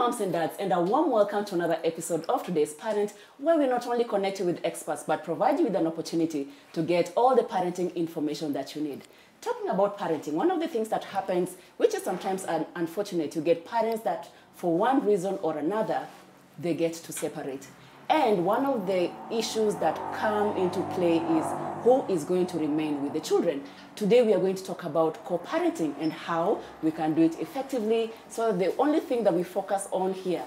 moms and dads, and a warm welcome to another episode of Today's Parent, where we not only connect you with experts, but provide you with an opportunity to get all the parenting information that you need. Talking about parenting, one of the things that happens, which is sometimes unfortunate, you get parents that, for one reason or another, they get to separate. And one of the issues that come into play is who is going to remain with the children. Today we are going to talk about co-parenting and how we can do it effectively, so the only thing that we focus on here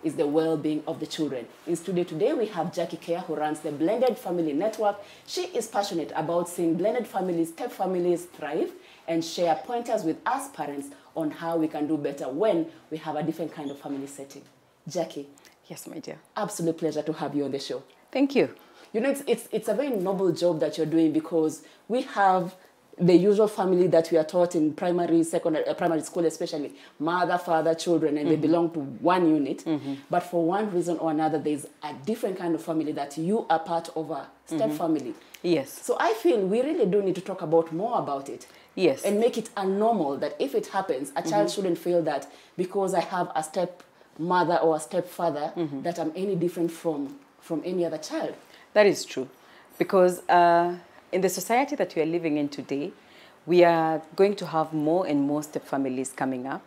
is the well-being of the children. In studio today we have Jackie Care, who runs the Blended Family Network. She is passionate about seeing blended families, step families thrive, and share pointers with us parents on how we can do better when we have a different kind of family setting. Jackie. Yes, my dear. Absolute pleasure to have you on the show. Thank you. You know, it's a very noble job that you're doing, because we have the usual family that we are taught in primary school, especially mother, father, children, and they belong to one unit. But for one reason or another, there's a different kind of family that you are part of, a step family. Yes. So I feel we really do need to talk more about it. Yes. And make it a normal that if it happens, a child shouldn't feel that because I have a step mother or a stepfather that I'm any different from any other child. That is true. Because in the society that we are living in today, we are going to have more and more step families coming up.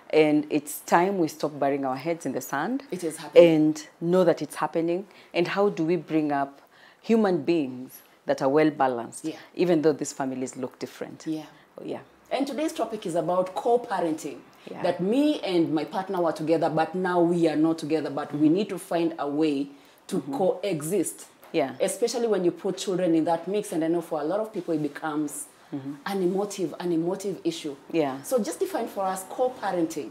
And it's time we stop burying our heads in the sand. It is happening. And know that it's happening. And how do we bring up human beings that are well balanced, even though these families look different. Yeah. Yeah. And today's topic is about co-parenting. Yeah. That me and my partner were together, but now we are not together, but we need to find a way to coexist. Yeah. Especially when you put children in that mix, and I know for a lot of people it becomes an emotive issue. Yeah. So just define for us co-parenting.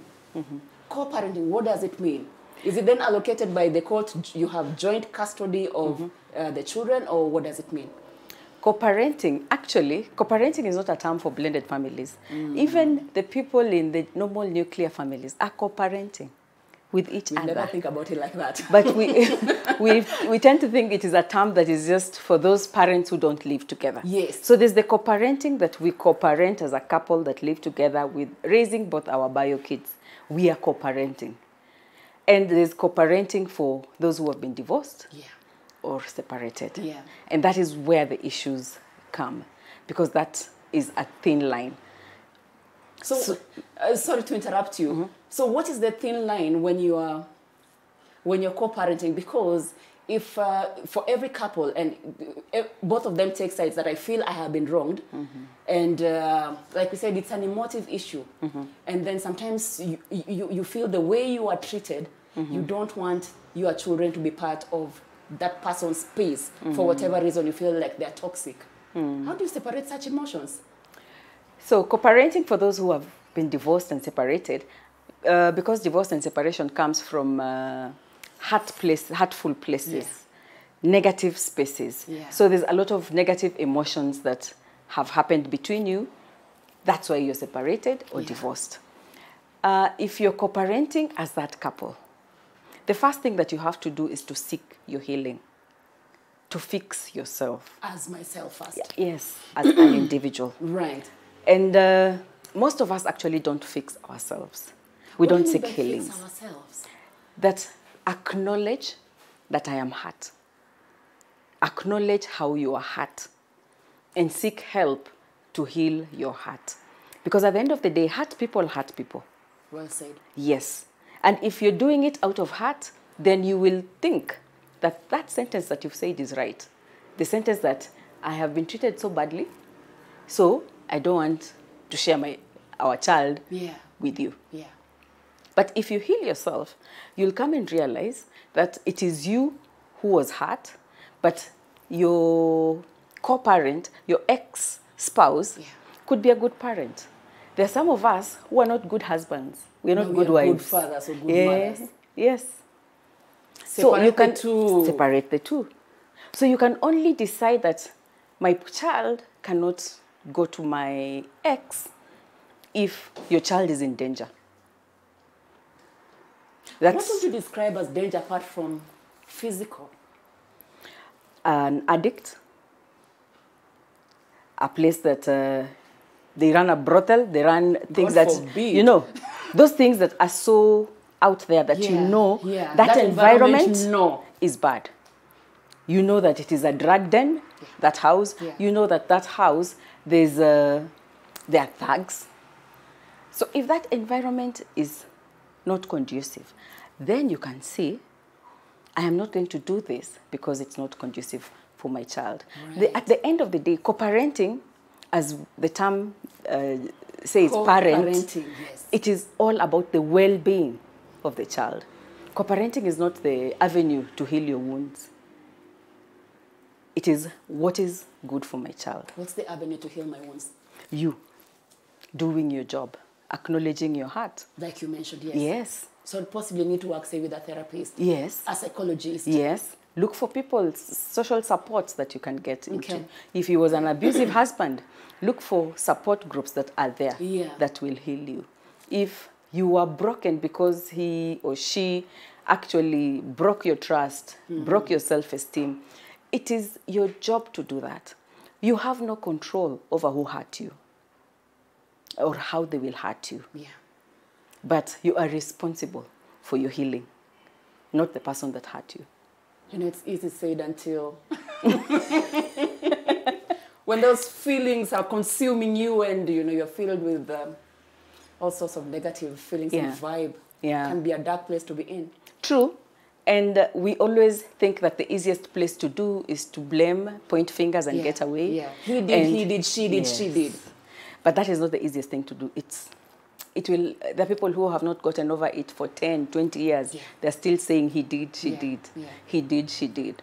Co-parenting, what does it mean? Is it then allocated by the court, you have joint custody of the children, or what does it mean? Co-parenting, actually, co-parenting is not a term for blended families. Even the people in the normal nuclear families are co-parenting with each other. Never think about it like that. But we tend to think it is a term that is just for those parents who don't live together. Yes. So there's the co-parenting, that we co-parent as a couple that live together with raising both our bio kids. We are co-parenting. And there's co-parenting for those who have been divorced. Yeah. Or separated. Yeah. And that is where the issues come, because that is a thin line. So sorry to interrupt you. So what is the thin line when you're co-parenting? Because if for every couple, and both of them take sides that I feel I have been wronged, and like we said, it's an emotive issue, and then sometimes you feel the way you are treated, you don't want your children to be part of that person's space for whatever reason you feel like they're toxic. How do you separate such emotions? So co-parenting for those who have been divorced and separated, because divorce and separation comes from hurtful places, negative spaces. Yeah. So there's a lot of negative emotions that have happened between you. That's why you're separated or divorced. If you're co-parenting as that couple, the first thing that you have to do is to seek your healing, to fix yourself. As myself first. Yes, as an individual. Right. And most of us actually don't fix ourselves. We don't seek healings. Fix ourselves? That acknowledge that I am hurt. Acknowledge how you are hurt. And seek help to heal your heart. Because at the end of the day, hurt people hurt people. Well said. Yes. And if you're doing it out of heart, then you will think that that sentence that you've said is right. The sentence that I have been treated so badly, so I don't want to share our child with you. Yeah. But if you heal yourself, you'll come and realize that it is you who was hurt, but your co-parent, your ex-spouse, could be a good parent. There are some of us who are not good husbands. We're not good wives. Good fathers or good mothers. Yes. So you can separate the two. So you can only decide that my child cannot go to my ex if your child is in danger. What would you describe as danger apart from physical? An addict, a place that they run a brothel, they run things God that, forbid. you know, those things that are so out there that you Yeah, know yeah. that That environment no. is bad. You know that it is a drug den, that house. Yeah. You know that that house, there are thugs. So if that environment is not conducive, then you can see, I am not going to do this because it's not conducive for my child. Right. At the end of the day, co-parenting, as the term says, Co-parenting, yes. it is all about the well-being of the child. Co-parenting is not the avenue to heal your wounds. It is what is good for my child. What's the avenue to heal my wounds? You doing your job, acknowledging your heart. Like you mentioned, yes. Yes. So I'd possibly need to work, say, with a therapist. Yes. A psychologist. Yes. Look for people, social supports that you can get into. Okay. If he was an abusive husband, look for support groups that are there that will heal you. If you are broken because he or she actually broke your trust, broke your self-esteem, it is your job to do that. You have no control over who hurt you or how they will hurt you. Yeah. But you are responsible for your healing, not the person that hurt you. You know, it's easy said until when those feelings are consuming you and, you know, you're filled with all sorts of negative feelings and vibe. Yeah. Can be a dark place to be in. True. And we always think that the easiest place to do is to blame, point fingers and get away. Yeah. He did, she did, she did. But that is not the easiest thing to do. There are people who have not gotten over it for 10, 20 years. Yeah. They're still saying he did, she did. Yeah. He did, she did.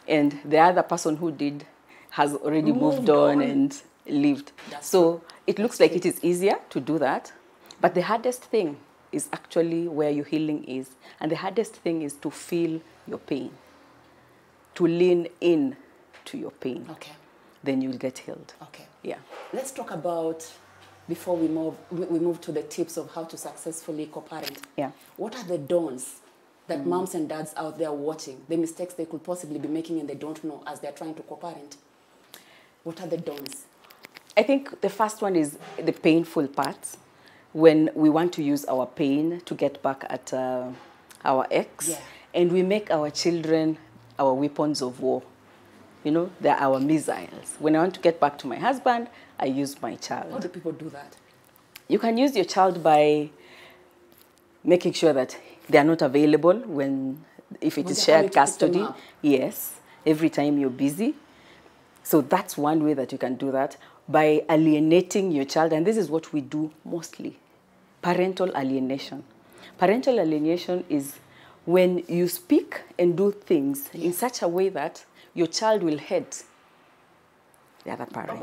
And the other person who did has already moved on and lived. So it looks like it is easier to do that. But the hardest thing is actually where your healing is. And the hardest thing is to feel your pain, to lean in to your pain. Okay. Then you'll get healed. Okay. Yeah. Let's talk about, before we move to the tips of how to successfully co-parent. Yeah. What are the don'ts that moms and dads out there watching, the mistakes they could possibly be making and they don't know as they're trying to co-parent? What are the don'ts? I think the first one is the painful parts. When we want to use our pain to get back at our ex, and we make our children our weapons of war. You know, they're our missiles. When I want to get back to my husband, I use my child. How do people do that? You can use your child by making sure that they are not available if it is shared custody. Yes, every time you're busy. So that's one way that you can do that, by alienating your child. And this is what we do mostly, parental alienation. Parental alienation is when you speak and do things in such a way that your child will hate the other parent.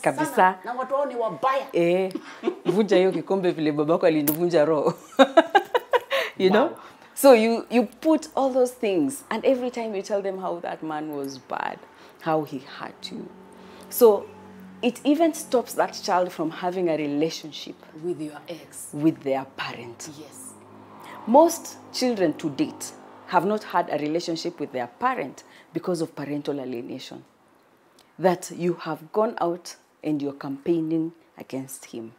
Kabisa. Vunja hiyo kikombe vile babako alinivunja roho. You know? So you put all those things, and every time you tell them how that man was bad, how he hurt you. So it even stops that child from having a relationship with your ex, with their parent. Yes. Most children to date have not had a relationship with their parent because of parental alienation. That you have gone out and you're campaigning against him.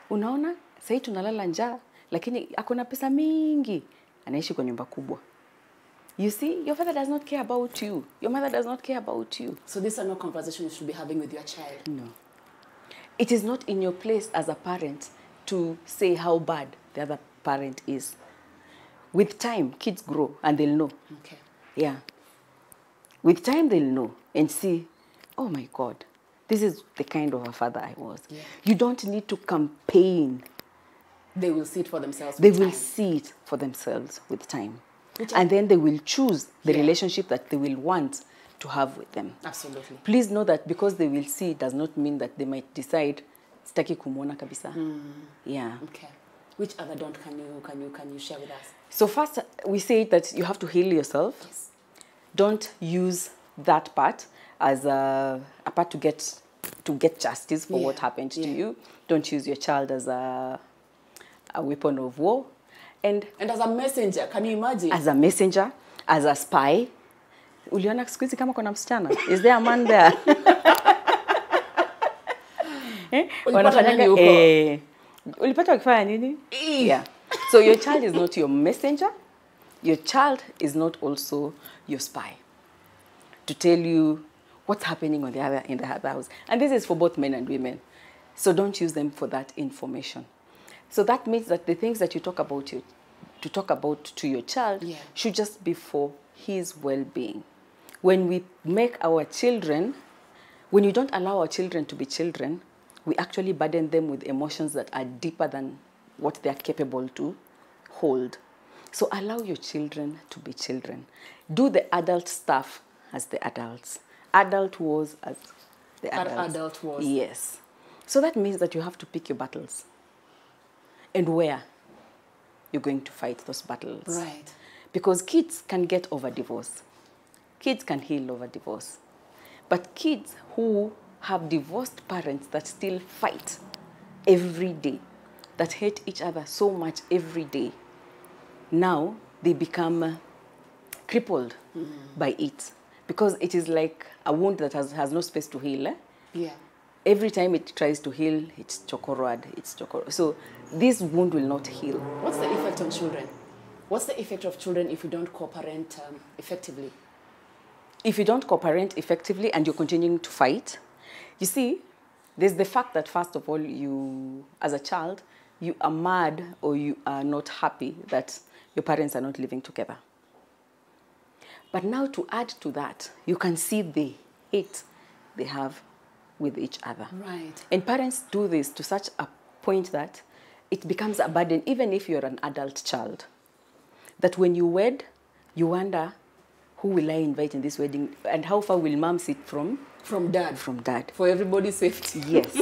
Unaona, sasa tunalala njaa, lakini akona pesa mingi, anaishi kwa nyumba kubwa. You see, your father does not care about you. Your mother does not care about you. So these are not conversations you should be having with your child. No. It is not in your place as a parent to say how bad the other parent is. With time, kids grow and they'll know. Okay. Yeah. With time, they'll know and see, oh my God, this is the kind of a father I was. Yeah. You don't need to campaign. They will see it for themselves with time. They will see it for themselves with time. And then they will choose the relationship that they will want to have with them. Absolutely. Please know that because they will see does not mean that they might decide, sitaki kumuona kabisa. Yeah. Okay. Which other don't can you share with us? So first, we say that you have to heal yourself. Yes. Don't use that part as a part to get justice for what happened to you. Don't use your child as a weapon of war. And as a messenger, can you imagine? As a messenger, as a spy. Uliona siku hizi kama kuna msichana? Is there a man there? Ulipata ukifanya nini? Yeah. So your child is not your messenger. Your child is not also your spy to tell you what's happening in the other house. And this is for both men and women. So don't use them for that information. So that means that the things that you talk about to your child should just be for his well-being. When we make our children, when you don't allow our children to be children, we actually burden them with emotions that are deeper than what they are capable to hold. So allow your children to be children. Do the adult stuff as the adults. Adult wars as the adults. Adult wars. Yes. So that means that you have to pick your battles and where you're going to fight those battles. Right. Because kids can get over divorce. Kids can heal over divorce. But kids who have divorced parents that still fight every day, that hate each other so much every day, now they become crippled by it. Because it is like a wound that has no space to heal. Yeah. Every time it tries to heal, it's chokoroad, it's chokoroad. So this wound will not heal. What's the effect on children? What's the effect of children if you don't co-parent effectively? If you don't co-parent effectively and you're continuing to fight, you see, there's the fact that first of all, you, as a child, you are mad or you are not happy that your parents are not living together. But now to add to that, you can see the hate they have with each other. Right. And parents do this to such a point that it becomes a burden, even if you're an adult child. That when you wed, you wonder, who will I invite in this wedding? And how far will mom sit from? From dad. From dad. For everybody's safety. Yes.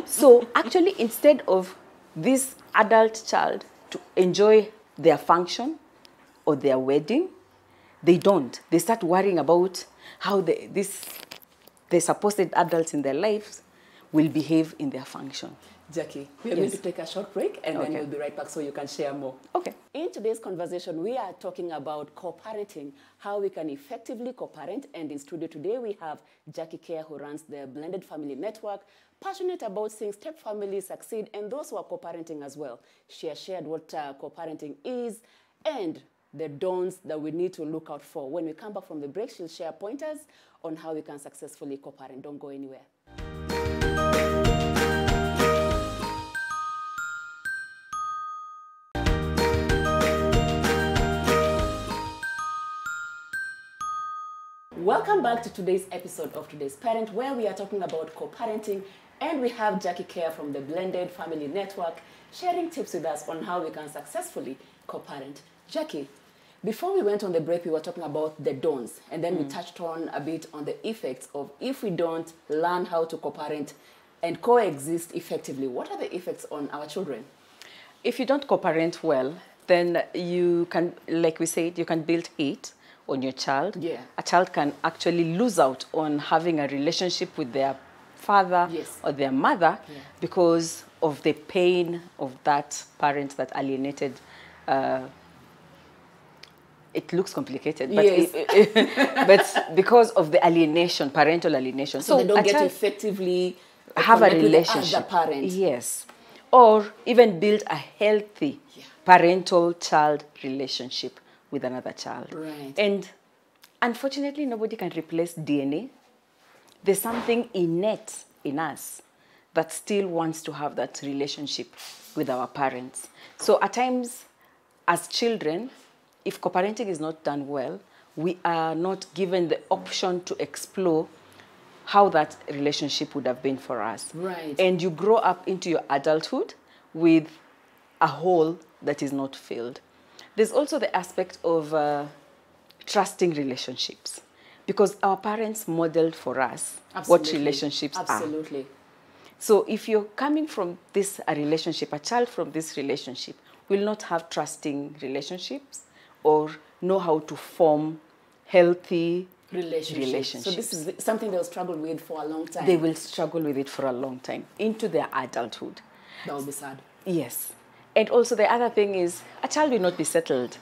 So actually, instead of this adult child to enjoy their function or their wedding, they don't. They start worrying about how the supposed adults in their lives will behave in their function. Jackie, we are going to take a short break and then we'll be right back so you can share more. Okay. In today's conversation, we are talking about co-parenting, how we can effectively co-parent. And in studio today, we have Jackie Care, who runs the Blended Family Network, passionate about seeing step families succeed and those who are co-parenting as well. She has shared what co-parenting is and the don'ts that we need to look out for. When we come back from the break, she'll share pointers on how we can successfully co-parent. Don't go anywhere. Welcome back to today's episode of Today's Parent, where we are talking about co-parenting, and we have Jackie Care from the Blended Family Network sharing tips with us on how we can successfully co-parent. Jackie, before we went on the break, we were talking about the don'ts, and then we touched on a bit on the effects of if we don't learn how to co-parent and coexist effectively. What are the effects on our children? If you don't co-parent well, then you can, like we said, you can build hate on your child. Yeah. A child can actually lose out on having a relationship with their father or their mother because of the pain of that parent that alienated. It looks complicated, but, but because of the alienation, parental alienation. So they don't get to effectively have a relationship. As a parent. Yes. Or even build a healthy parental-child relationship with another child. Right. And unfortunately, nobody can replace DNA. There's something innate in us that still wants to have that relationship with our parents. So at times, as children, if co-parenting is not done well, we are not given the option to explore how that relationship would have been for us. Right. And you grow up into your adulthood with a hole that is not filled. There's also the aspect of trusting relationships, because our parents modeled for us what relationships are. Absolutely. So if you're coming from a relationship, a child from this relationship will not have trusting relationships or know how to form healthy relationships. So this is something they'll struggle with for a long time. They will struggle with it for a long time, into their adulthood. That will be sad. Yes. And also the other thing is, a child will not be settled.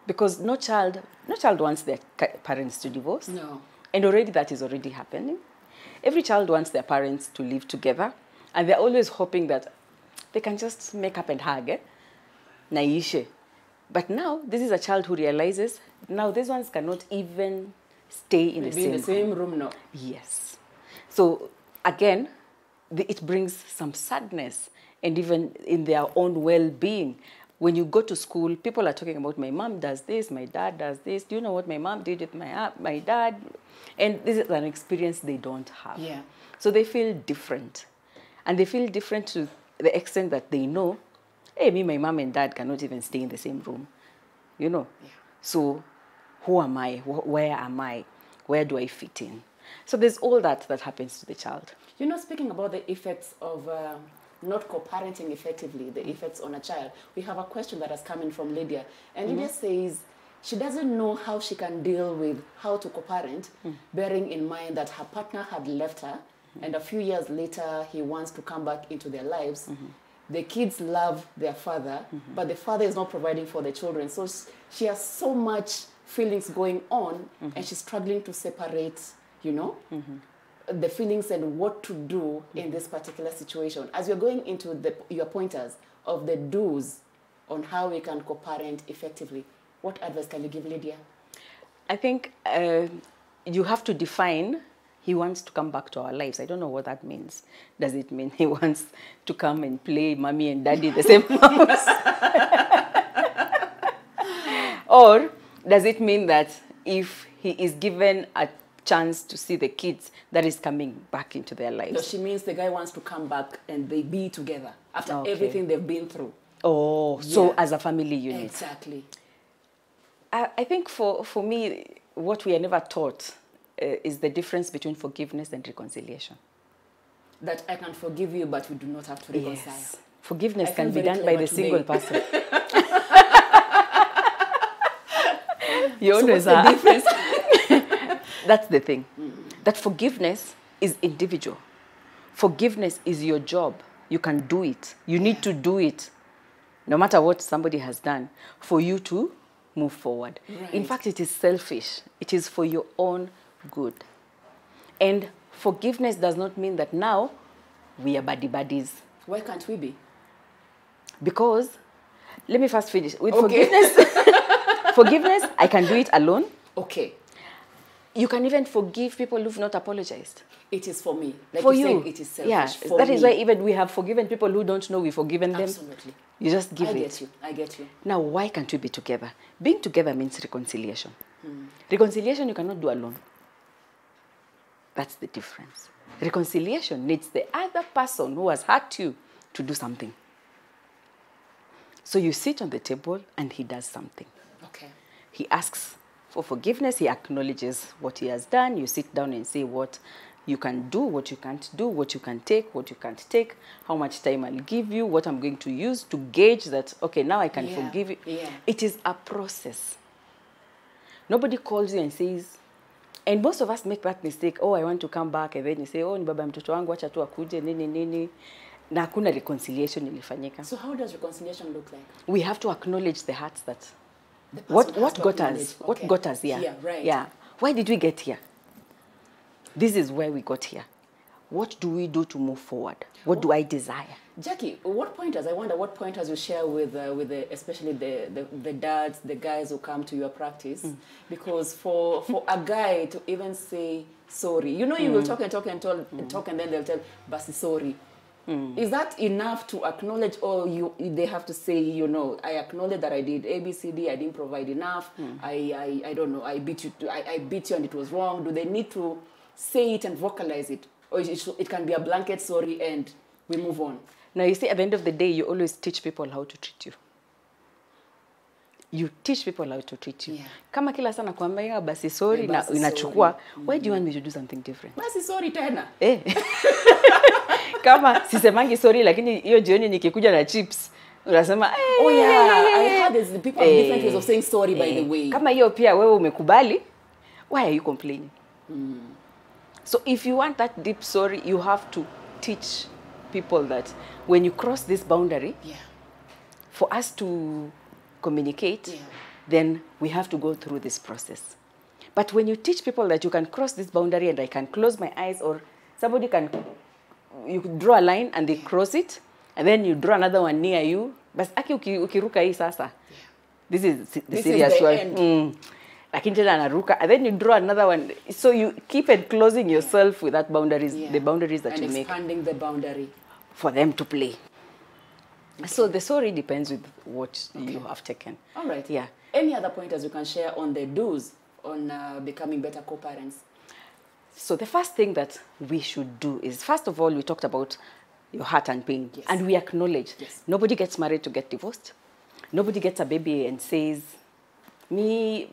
Because no child wants their parents to divorce. No. And already that is already happening. Every child wants their parents to live together. And they're always hoping that they can just make up and hug, naishe. But now, this is a child who realizes, now these ones cannot even stay in the same room now. Yes. So, again, it brings some sadness, and even in their own well-being. When you go to school, people are talking about, my mom does this, my dad does this. Do you know what my mom did with my dad? And this is an experience they don't have. Yeah. So they feel different. And they feel different to the extent that they know, hey, my mom and dad cannot even stay in the same room. You know? Yeah. So who am I? Where am I? Where do I fit in? So there's all that happens to the child. You know, speaking about the effects of not co-parenting effectively, the effects on a child, we have a question that has come in from Lydia. And Lydia says she doesn't know how she can deal with how to co-parent, bearing in mind that her partner had left her, and a few years later, he wants to come back into their lives. The kids love their father, but the father is not providing for the children. So she has so much feelings going on, and she's struggling to separate, you know, the feelings and what to do in this particular situation. As you're going into your pointers of the do's on how we can co-parent effectively, what advice can you give Lydia? I think you have to define, he wants to come back to our lives. I don't know what that means. Does it mean he wants to come and play mommy and daddy the same house? Or does it mean that if he is given a chance to see the kids, that is coming back into their lives? No, she means the guy wants to come back and they be together after everything they've been through. Oh, so as a family unit. Exactly. I think for me, what we are never taught is the difference between forgiveness and reconciliation. That I can forgive you, but we do not have to reconcile. Yes. Forgiveness can be done by the single person. You always so what's the difference? That's the thing. That forgiveness is individual. Forgiveness is your job. You can do it. You need to do it, no matter what somebody has done, for you to move forward. Right. In fact, it is selfish. It is for your own good. And forgiveness does not mean that now we are buddies. Why can't we be? Because, let me first finish. With forgiveness, I can do it alone. Okay. You can even forgive people who've not apologized. It is for me. Like for you you. said, it is selfish. Yeah, for that me. is why even we have forgiven people who don't know we've forgiven them. Absolutely. You just give it. I get you. Now, why can't we be together? Being together means reconciliation. Reconciliation you cannot do alone. That's the difference. Reconciliation needs the other person who has hurt you to do something. So you sit on the table and he does something. Okay. He asks for forgiveness. He acknowledges what he has done. You sit down and say what you can do, what you can't do, what you can take, what you can't take, how much time I'll give you, what I'm going to use to gauge that, okay, now I can forgive you. Yeah. It is a process. Nobody calls you and says, and most of us make that mistake, oh, I want to come back, and then you say, oh, ni baba mtoto wangu, acha tu akuje, nini. Na hakuna reconciliation ilifanyika. So how does reconciliation look like? We have to acknowledge the hurts that what got us, okay. what got us here. Yeah, right. Yeah. Why did we get here? This is where we got here. What do we do to move forward? What do I desire? Jackie, I wonder what pointers you share with especially the dads, the guys who come to your practice? Because for a guy to even say sorry, you know, you will talk and talk and talk and then they'll tell, basi sorry. Is that enough to acknowledge, or they have to say, you know, I acknowledge that I did A, B, C, D, I didn't provide enough, I don't know, I beat you and it was wrong. Do they need to say it and vocalize it? Or it can be a blanket sorry and we move on? Now, you see, at the end of the day, you always teach people how to treat you. You teach people how to treat you. Yeah. Kama kila sana kuambia basi sorry na inachukua, why do you want me to do something different? Basi sorry tena. Kama sisemangi sorry lakini hiyo jioni nikikuja na chips unasema oh yeah, I heard there's people have different ways of saying sorry by the way. Kama hiyo pia wewe umekubali, why are you complaining? So if you want that deep sorry, you have to teach people that when you cross this boundary, for us to communicate, then we have to go through this process. But when you teach people that you can cross this boundary and I can close my eyes, or somebody can, you could draw a line and they cross it, and then you draw another one near you. But aki ukiruka hii sasa, this is the This serious is the one. end. Lakini tena anaruka, and then you draw another one. So you keep enclosing yourself with that boundaries, the boundaries that you make. And expanding the boundary. For them to play. Okay. So the story depends with what you have taken. All right. Yeah. Any other pointers you can share on the do's on becoming better co-parents? So the first thing that we should do is, first of all, we talked about your heart and pain. Yes. And we acknowledge. Yes. Nobody gets married to get divorced. Nobody gets a baby and says, maybe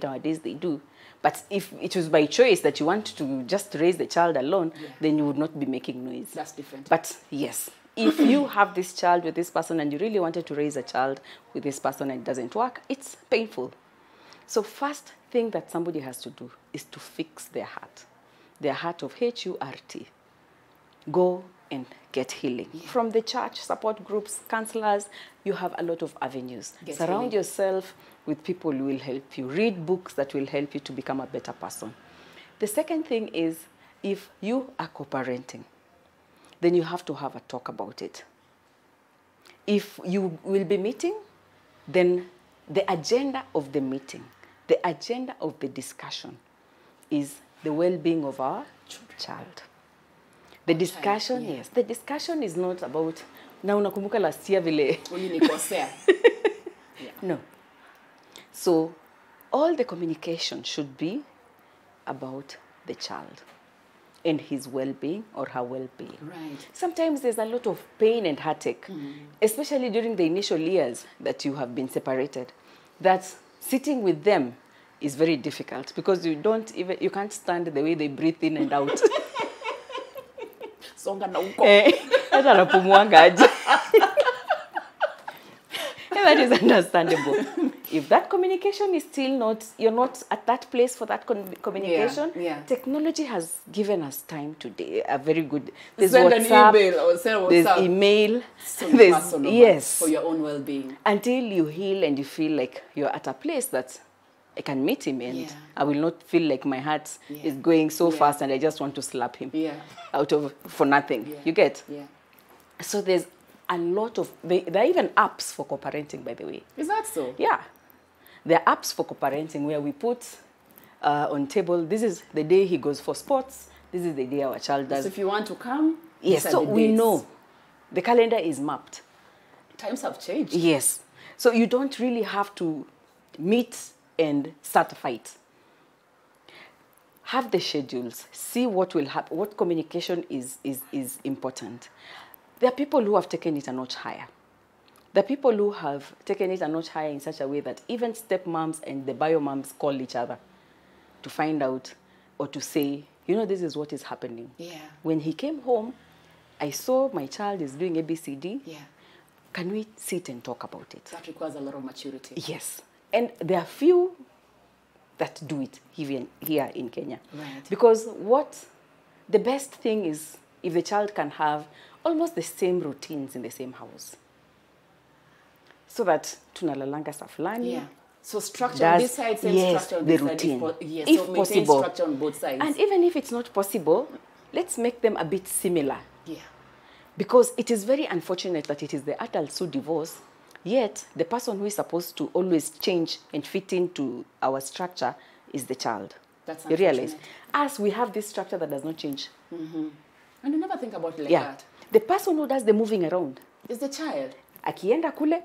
nowadays they do. But if it was by choice that you want to just raise the child alone, then you would not be making noise. That's different. But yes, if you have this child with this person and you really wanted to raise a child with this person and it doesn't work, it's painful. So first thing that somebody has to do is to fix their heart of H-U-R-T. Go and get healing. From the church, support groups, counselors, you have a lot of avenues. Surround yourself with people who will help you. Read books that will help you to become a better person. The second thing is, if you are co-parenting, then you have to have a talk about it. If you will be meeting, then the agenda of the meeting, the agenda of the discussion is the well-being of our child. The discussion, yes, the discussion is not about, na unakumbuka last year vile. Ulinikosea. No. So all the communication should be about the child and his well-being or her well-being. Right. Sometimes there's a lot of pain and heartache, especially during the initial years that you have been separated, that sitting with them is very difficult because you can't stand the way they breathe in and out. Songa na uko. Hata anapumuanga aje. That is understandable. If that communication is still not, you're not at that place for that communication, technology has given us time today. A very good. There's send WhatsApp, an email or send WhatsApp. There's email. So there's, personal, yes. For your own well-being. Until you heal and you feel like you're at a place that I can meet him and I will not feel like my heart is going so fast and I just want to slap him for nothing. You get? Yeah. So there's a lot of, there are even apps for co-parenting, by the way. Is that so? Yeah. There are apps for co-parenting where we put on table, this is the day he goes for sports, this is the day our child does. So if you want to come, yes, so we know. The calendar is mapped. Times have changed. Yes. So you don't really have to meet and start a fight. Have the schedules. See what will happen. What communication is important. There are people who have taken it a notch higher. There are people who have taken it a notch higher in such a way that even stepmoms and the bio-moms call each other to find out or to say, you know, this is what is happening. Yeah. When he came home, I saw my child is doing ABCD. Yeah. Can we sit and talk about it? That requires a lot of maturity. Yes. And there are few that do it even here in Kenya. Right. Because the best thing is if the child can have almost the same routines in the same house. So that tunalalanga sa fulani. Yeah. So structure on this side, same structure on this side. Routine. Yes, If so maintain possible. structure on both sides. And even if it's not possible, let's make them a bit similar. Yeah. Because it is very unfortunate that it is the adults who divorce, yet the person who is supposed to always change and fit into our structure is the child. That's you realize? As we have this structure that does not change. Mm-hmm. And you never think about it like that. The person who does the moving around is the child. Akienda kule,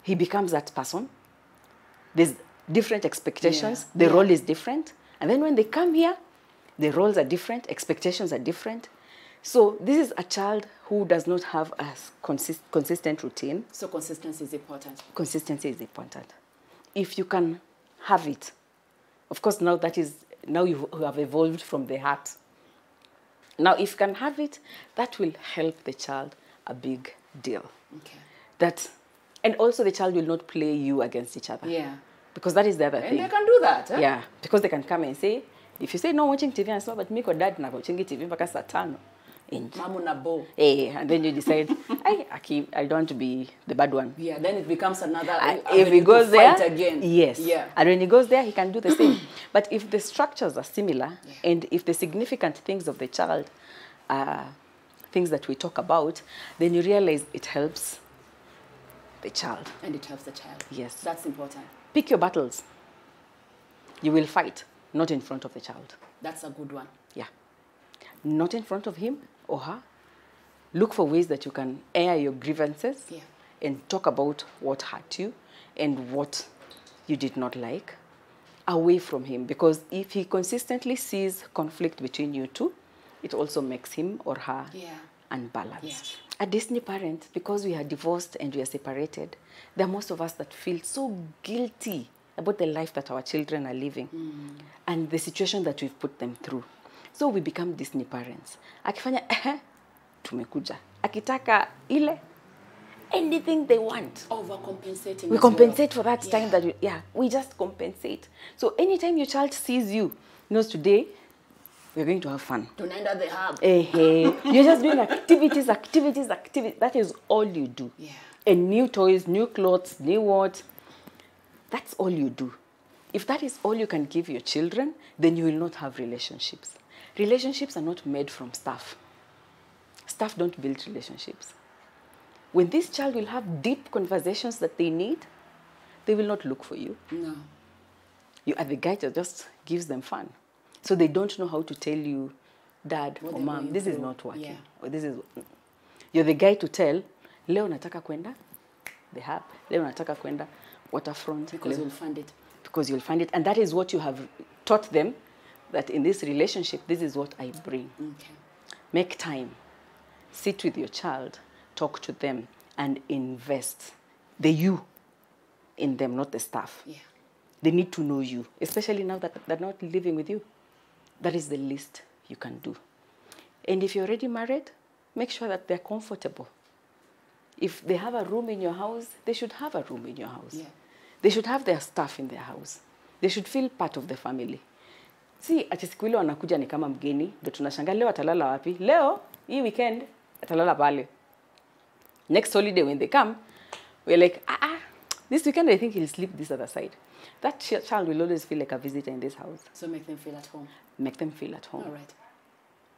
he becomes that person. There's different expectations. The role is different. And then when they come here, the roles are different, expectations are different. So this is a child who does not have a consistent routine. So consistency is important. Consistency is important. If you can have it, of course now you have evolved from the heart. Now if you can have it, that will help the child a big deal. Okay. And also the child will not play you against each other. Yeah. Because that is the other thing. And they can do that. Eh? Yeah. Because they can come and say, if you say no watching TV, and say, but me or dad na watching TV mpaka saa 5. Mamu na bo. And then you decide, I don't want to be the bad one. Yeah, then it becomes another. If he goes there, again. yes. Yeah. And when he goes there, he can do the same. But if the structures are similar, and if the significant things of the child are things that we talk about, then you realize it helps the child. And it helps the child. Yes. That's important. Pick your battles. You will fight, not in front of the child. That's a good one. Yeah. Not in front of him or her. Look for ways that you can air your grievances and talk about what hurt you and what you did not like away from him. Because if he consistently sees conflict between you two, it also makes him or her unbalanced. A Disney parent, because we are divorced and we are separated, there are most of us that feel so guilty about the life that our children are living and the situation that we've put them through. So we become Disney parents. Akifanya, tumekuja. Akitaka ile, anything they want. Overcompensating. We compensate for that time that we just compensate. So anytime your child sees you, knows today, we're going to have fun. Don't end at the hub. You're just doing activities. That is all you do. Yeah. And new toys, new clothes, new what. That's all you do. If that is all you can give your children, then you will not have relationships. Relationships are not made from stuff. Stuff don't build relationships. When this child will have deep conversations that they need, they will not look for you. No. You are the guy that just gives them fun. So they don't know how to tell you, Dad or Mom, this is not working. Or this is. You're the guy to tell, leo nataka kwenda the hub. Leo nataka kwenda waterfront. Because you'll find it. Because you'll find it. And that is what you have taught them, that in this relationship, this is what I bring. Okay. Make time. Sit with your child. Talk to them. And invest the you in them, not the stuff. Yeah. They need to know you, especially now that they're not living with you. That is the least you can do. And if you're already married, make sure that they're comfortable. If they have a room in your house, they should have a room in your house. Yeah. They should have their stuff in their house. They should feel part of the family. Si ati siku ile wanakuja ni kama mgeni, ndio tunashangaa leo atalala wapi? Leo hii weekend atalala pale. Next holiday when they come, we're like, this weekend I think he'll sleep this other side. That child will always feel like a visitor in this house. So make them feel at home. Make them feel at home. All right.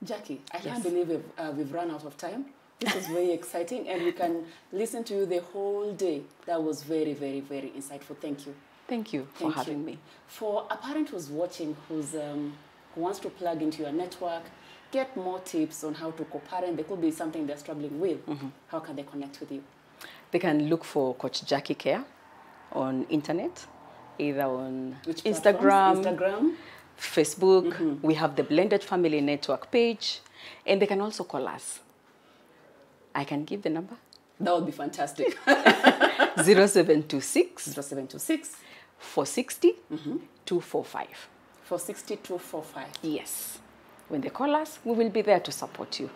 Jackie, I can't believe we've run out of time. This is very exciting, and we can listen to you the whole day. That was very, very, very insightful. Thank you. Thank you for having me. For a parent who's watching, who wants to plug into your network, get more tips on how to co-parent, there could be something they're struggling with. How can they connect with you? They can look for Coach Jackie Care on internet, either on Instagram, Facebook. We have the Blended Family Network page, and they can also call us. I can give the number. That would be fantastic. 0726 0726 460 245. 460 245. Yes. When they call us, we will be there to support you.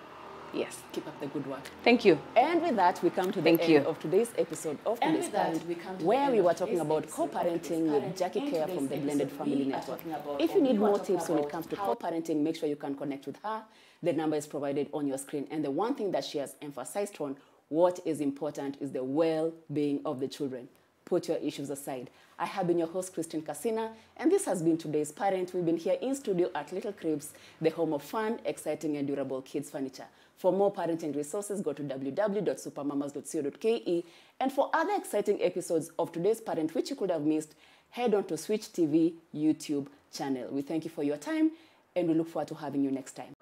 Yes. Keep up the good work. Thank you. And with that, we come to the end of today's episode of Today's Parent, where we were talking about co-parenting with Jackie Care from the Blended Family Network. If you need more tips when it comes to co-parenting, make sure you can connect with her. The number is provided on your screen. And the one thing that she has emphasized on, what is important is the well-being of the children. Put your issues aside. I have been your host, Christine Casina, and this has been Today's Parent. We've been here in studio at Little Cribs, the home of fun, exciting, and durable kids furniture. For more parenting resources, go to www.supermamas.co.ke. And for other exciting episodes of Today's Parent, which you could have missed, head on to Switch TV YouTube channel. We thank you for your time, and we look forward to having you next time.